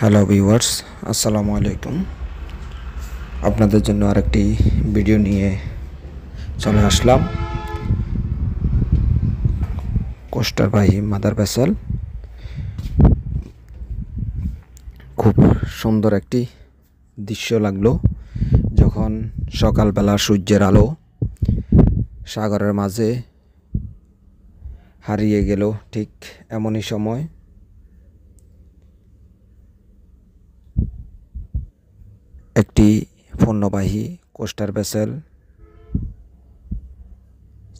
Hello viewers, আসসালামু আলাইকুম। আপনাদের জন্য আরেকটি ভিডিও নিয়ে চলে আসলাম। কোস্টারবাহী মাদার ভেসেল, খুব সুন্দর একটি দৃশ্য লাগলো যখন সকালবেলা সূর্যের আলো সাগরের মাঝে হারিয়ে গেল। ঠিক এমনই সময় একটি পণ্যবাহী কোস্টার ভেসেল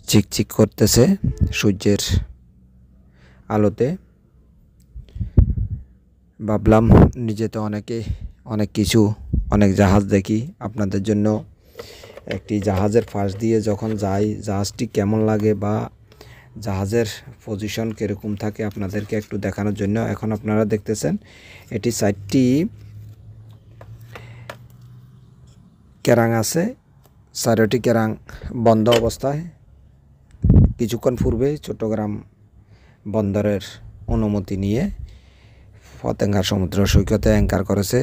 চিকচিক করতেছে সূর্যের আলোতে। ভাবলাম নিজে তো অনেক জাহাজ দেখি, আপনাদের জন্য একটি জাহাজের পাশ দিয়ে যখন যাই জাহাজটি কেমন লাগে বা জাহাজের পজিশন কীরকম থাকে আপনাদেরকে একটু দেখানোর জন্য এখন আপনারা দেখতেছেন এটি 4টি কেরাং আছে। 4টি কেরাং বন্ধ অবস্থায়। কিছুক্ষণ পূর্বে চট্টগ্রাম বন্দরের অনুমতি নিয়ে পতেঙ্গা সমুদ্র সৈকতে অ্যাঙ্কার করেছে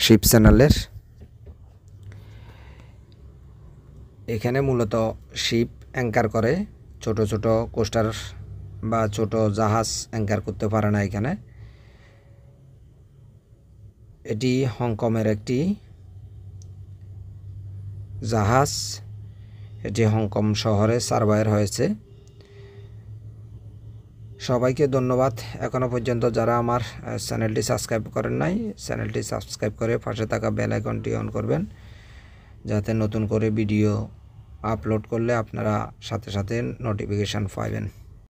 শিপ চ্যানেলের। এখানে মূলত শিপ অ্যাঙ্কার করে, ছোট ছোট কোস্টার বা ছোট জাহাজ অ্যাঙ্কার করতে পারে না এখানে। এটি হংকংয়ের একটি জাহাজ, এটি হংকং শহরে সার্ভাইর হয়েছে। সবাইকে ধন্যবাদ। এখনও পর্যন্ত যারা আমার চ্যানেলটি সাবস্ক্রাইব করেন নাই, চ্যানেলটি সাবস্ক্রাইব করে পাশে থাকা বেল আইকনটি অন করবেন, যাতে নতুন করে ভিডিও আপলোড করলে আপনারা সাথে সাথে নোটিফিকেশান পাবেন।